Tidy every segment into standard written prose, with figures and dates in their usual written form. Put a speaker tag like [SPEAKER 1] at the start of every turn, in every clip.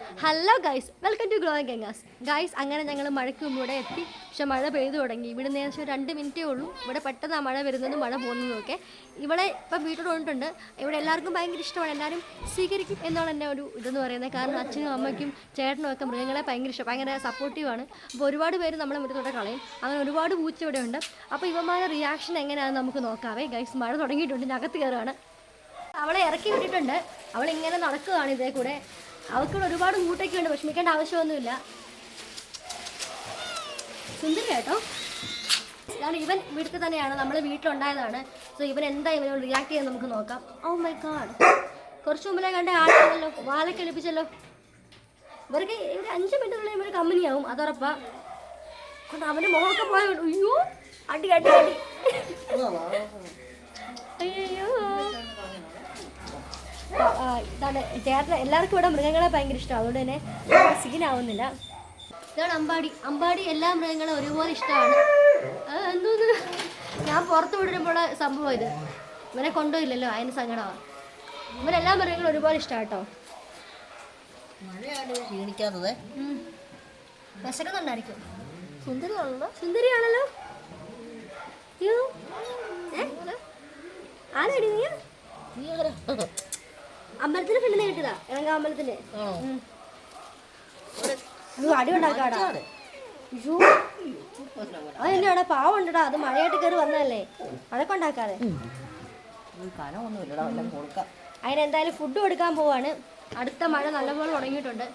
[SPEAKER 1] Hello guys, welcome to glowing Gangas. Guys, അങ്ങനെ ഞങ്ങൾ മഴയ്ക്ക് മുമ്പ് ഇവിടെ എത്തി. പക്ഷെ മഴ പെയ്തു തുടങ്ങി. ഇവിടെ ഏകദേശം 2 മിനിറ്റേ ഉള്ളൂ. ഇവിടെ പെട്ടെന്ന് ആ മഴ വരുന്നതും മഴ പോകുന്നതും ഒക്കെ. ഇവിടെ ഇപ്പം വീട്ടിൽ കൊണ്ടിട്ടുണ്ട്. ഇവിടെ എല്ലാവർക്കും ഭയങ്കര ഇഷ്ടമാണ്. എല്ലാവരും സ്വീകരിക്കും എന്നാണ് എൻ്റെ ഒരു ഇതെന്ന് പറയുന്നത്. കാരണം അച്ഛനും അമ്മയ്ക്കും ചേട്ടനും ഒക്കെ മൃഗങ്ങളെ ഭയങ്കര ഇഷ്ടം, ഭയങ്കര സപ്പോർട്ടീവാണ്. അപ്പോൾ ഒരുപാട് പേര് നമ്മളെ മുറ്റത്തോടെ കളയും. അങ്ങനെ ഒരുപാട് പൂച്ച ഇവിടെ ഉണ്ട്. അപ്പോൾ ഇവന്മാരുടെ റിയാക്ഷൻ എങ്ങനെയാണെന്ന് നമുക്ക് നോക്കാവേ. ഗൈസ്, മഴ തുടങ്ങിയിട്ടുണ്ട്. ഞാൻ അകത്ത് കയറുകയാണ്. അവളെ ഇറക്കി വിട്ടിട്ടുണ്ട്. അവളിങ്ങനെ നടക്കുകയാണ് ഇതേ കൂടെ. അവൾക്കൂടെ ഒരുപാട് കൂട്ടൊക്കെ ഉണ്ട്. വിഷമിക്കേണ്ട ആവശ്യമൊന്നുമില്ല. സുന്ദരി കേട്ടോ. കാരണം ഇവൻ വീട്ടിൽ തന്നെയാണ്, നമ്മൾ വീട്ടിലുണ്ടായതാണ്. സോ ഇവൻ എന്താ ഇവനോട് റിയാക്ട് ചെയ്യാൻ നമുക്ക് നോക്കാം. ഓ മൈ ഗാഡ്, കുറച്ച് മുമ്പിലേ കണ്ട ആളാണല്ലോ, വാലൊക്കെ എളിപ്പിച്ചല്ലോ. ഇവർക്ക് ഇവിടെ 5 മിനിറ്റിനുള്ളിൽ ഇവർ കമ്പനിയാവും, അതുറപ്പാ. കൊണ്ട് അവൻ്റെ മുഖമൊക്കെ പോയ അയ്യോ അടി അടി അടി അയ്യോ. ഇതാണ് ചേട്ടൻ. എല്ലാവർക്കും ഇവിടെ മൃഗങ്ങളെ ഭയങ്കര ഇഷ്ടമാണ്, അതുകൊണ്ട് തന്നെ സീനാവുന്നില്ല. ഇതാണ് അമ്പാടി. അമ്പാടി എല്ലാ മൃഗങ്ങളും ഒരുപോലെ ഇഷ്ടമാണ്. എന്തോന്ന് ഞാൻ പുറത്ത് വിടുമ്പോൾ സംഭവം ഇത്. ഇവനെ കൊണ്ടുപോയില്ലല്ലോ, അതിന് സങ്കടമാണ്. ഇവരെല്ലാ മൃഗങ്ങളും ഒരുപോലെ ഇഷ്ടമാണ് കേട്ടോ.
[SPEAKER 2] ക്ഷീണിക്കാത്തത്
[SPEAKER 1] വിശക്കുന്നുണ്ടായിരിക്കും. സുന്ദരിയാണല്ലോ, സുന്ദരിയാണല്ലോ. അയ്യോ ആരടി നീ? അമ്പലത്തിന് ഫ്രണ്ടിനെ കിട്ടിയതാ, ഇറങ്ങാ അമ്പലത്തിന്റെ. അടി ഉണ്ടാക്കാടാ. അയ്യോ അതെന്നെ അവിടെ പാവം ഉണ്ടടാ. അത് മഴയായിട്ട് കയറി വന്നതല്ലേ, അതൊക്കെ ഉണ്ടാക്കാതെ. അതിനെന്തായാലും ഫുഡ് കൊടുക്കാൻ പോവാണ്. അടുത്ത മഴ നല്ലപോലെ തുടങ്ങിയിട്ടുണ്ട്.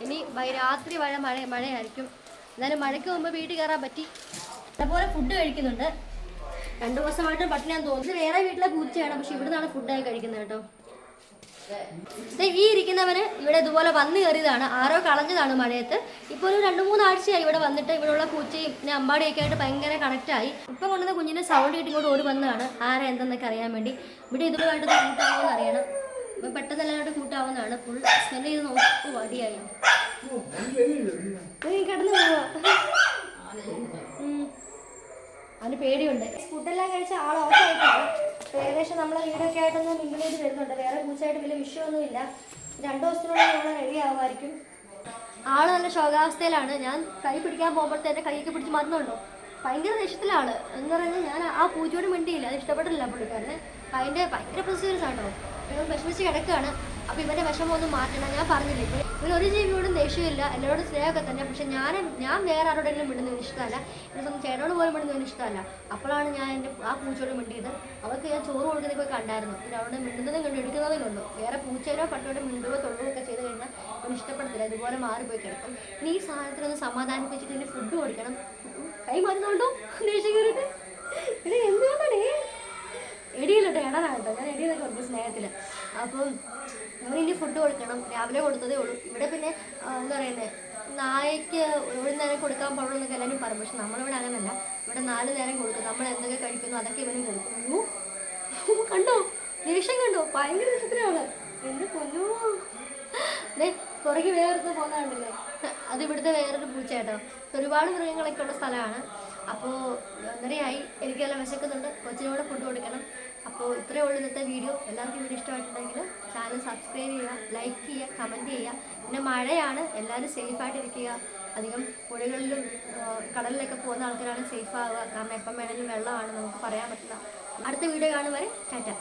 [SPEAKER 1] ഇനി രാത്രി മഴയായിരിക്കും. എന്നാലും മഴയ്ക്ക് മുമ്പ് വീട്ടിൽ കയറാൻ പറ്റി. അതുപോലെ ഫുഡ് കഴിക്കുന്നുണ്ട്. 2 ദിവസമായിട്ട് പട്ടിണിയാന്ന് തോന്നുന്നു. വേറെ വീട്ടിലെ പൂച്ചയാണ്, പക്ഷെ ഇവിടെ നിന്നാണ് ഫുഡായി കഴിക്കുന്നത് കേട്ടോ. ഈ ഇരിക്കുന്നവന് ഇവിടെ ഇതുപോലെ വന്നു കയറിയതാണ്. ആരോ കളഞ്ഞതാണ് മഴയത്ത്. ഇപ്പോൾ ഒരു 2-3 ആഴ്ചയായി ഇവിടെ വന്നിട്ട്. ഇവിടെയുള്ള പൂച്ചയും പിന്നെ അമ്പാടിയൊക്കെ ആയിട്ട് ഭയങ്കര കണക്റ്റായി. ഇപ്പം കൊണ്ടുവന്ന കുഞ്ഞിൻ്റെ സൗണ്ട് കേട്ട് ഇങ്ങോട്ട് ഓടി വന്നതാണ്, ആരാ എന്തെന്നൊക്കെ അറിയാൻ വേണ്ടി. ഇവിടെ ഇതുമായിട്ട് കൂട്ടാവുമെന്ന് അറിയണം. ഇപ്പം പെട്ടെന്ന് എല്ലാവരും കൂട്ടാവുന്നതാണ്. ഫുൾ സ്മെൽ ചെയ്ത് നോക്കി വടിയായി കിടന്നു പോവാ. അതിന് പേടിയുണ്ട്. ഫുഡെല്ലാം കഴിച്ച ആൾ ഓഫായിട്ടാണ്. ഏകദേശം നമ്മളെ വീടൊക്കെ ആയിട്ടൊന്ന് മിങ്കിൾ ചെയ്ത് വരുന്നുണ്ട്. വേറെ പൂച്ചയായിട്ട് വലിയ വിഷയമൊന്നുമില്ല. 2 ദിവസത്തിനുള്ളിൽ നമ്മൾ റെഡി ആവുമായിരിക്കും. ആള് നല്ല ശോകാവസ്ഥയിലാണ്. ഞാൻ കൈ പിടിക്കാൻ പോകുമ്പോഴത്തെ കൈയൊക്കെ പിടിച്ച് മറന്നുണ്ടോ, ഭയങ്കര ദേഷ്യത്തിലാണ്. എന്ന് പറയുന്നത് ഞാൻ ആ പൂച്ചയോട് മിണ്ടിയില്ല, അത് ഇഷ്ടപ്പെട്ടില്ല പുള്ളിക്കാരന്. അതിൻ്റെ ഭയങ്കര പ്രൊസീജിയേഴ്സ് ആണോ, ഇവൻ വിഷമിച്ച് കിടക്കുകയാണ്. അപ്പോൾ ഇവൻ്റെ വിഷമമൊന്നും മാറ്റണം. ഞാൻ പറഞ്ഞില്ലേ, ഇവൻ ഒരു ജീവിയോടും ദേഷ്യമില്ല, എല്ലാവരോടും സ്നേഹമൊക്കെ തന്നെ. പക്ഷെ ഞാൻ വേറെ ആരോടെങ്കിലും മിണ്ടുന്നതിന് ഇഷ്ടമല്ല. ഇപ്പം ചേട്ടനോട് പോലും മിണ്ടുന്നതിന് ഇഷ്ടമല്ല. അപ്പോഴാണ് ഞാൻ എൻ്റെ ആ പൂച്ചയോട് മിണ്ടിയത്. അവർക്ക് ഞാൻ ചോറ് കൊടുക്കുന്നതിൽ പോയി കണ്ടായിരുന്നു. പിന്നെ അവിടെ മിണ്ടുന്നതും കണ്ടു എടുക്കുന്നതും കണ്ടു. വേറെ പൂച്ചേനോ പട്ടോടെ മിണ്ടുകയോ തൊടുകയൊക്കെ ചെയ്ത് കഴിഞ്ഞാൽ അവന് ഇഷ്ടപ്പെടത്തില്ല. ഇതുപോലെ മാറിപ്പോയി കിടക്കും. ഇനി ഈ സാധനത്തിനൊന്ന് സമാധാനിപ്പിച്ചിട്ട് ഇതിന് ഫുഡ് കൊടുക്കണം. കൈ മരുന്നുണ്ടോ ദേഷ്യം കയറിയിട്ട് ഇവിടെ എന്തുകൊണ്ടാണേ എടിയിലുണ്ട്. ഇടനാട്ടോ, ഞാൻ എടിയിലൊക്കെ കൊടുക്കും സ്നേഹത്തിൽ. അപ്പം അവനിനി ഫുഡ് കൊടുക്കണം. രാവിലെ കൊടുത്തതേ ഉള്ളൂ. ഇവിടെ പിന്നെ എന്താ പറയുന്നത്, നായയ്ക്ക് 1 നേരം കൊടുക്കാൻ പാടുള്ളൂ എന്നൊക്കെ എല്ലാവരും പറയും. പക്ഷെ നമ്മളിവിടെ അങ്ങനെയല്ല. ഇവിടെ 4 നേരം കൊടുക്കും. നമ്മൾ എന്തൊക്കെ കഴിക്കുന്നു അതൊക്കെ ഇവനും കൊടുക്കും. കണ്ടോ ദേഷ്യം കണ്ടോ, ഭയങ്കര ദേഷ്യത്തിലാണ്. എൻ്റെ പൊന്നോ, പുറകെ വേറൊരുത്ത് പോകുന്നതാണല്ലേ. അത് ഇവിടുത്തെ വേറൊരു പൂച്ചയാട്ടോ. ഒരുപാട് മൃഗങ്ങളൊക്കെ ഉള്ള സ്ഥലമാണ്. അപ്പോൾ 1:30 എനിക്കെല്ലാം വിശക്കുന്നുണ്ട്. കൊച്ചിനോട് ഫുഡ് കൊടുക്കണം. അപ്പോൾ ഇത്രയേ ഉള്ളൂ ഇന്നത്തെ വീഡിയോ. എല്ലാവർക്കും വീഡിയോ ഇഷ്ടമായിട്ടുണ്ടെങ്കിൽ ചാനൽ സബ്സ്ക്രൈബ് ചെയ്യുക, ലൈക്ക് ചെയ്യുക, കമൻറ്റ് ചെയ്യുക. പിന്നെ മഴയാണ്, എല്ലാവരും സേഫായിട്ടിരിക്കുക. അധികം പുഴകളിലും കടലിലൊക്കെ പോകുന്ന ആൾക്കാരാണ് സേഫ് ആവുക. കാരണം എപ്പം വേണമെങ്കിലും വെള്ളമാണ്, നമുക്ക് പറയാൻ പറ്റില്ല. അടുത്ത വീഡിയോ കാണും വരെ ടാറ്റ.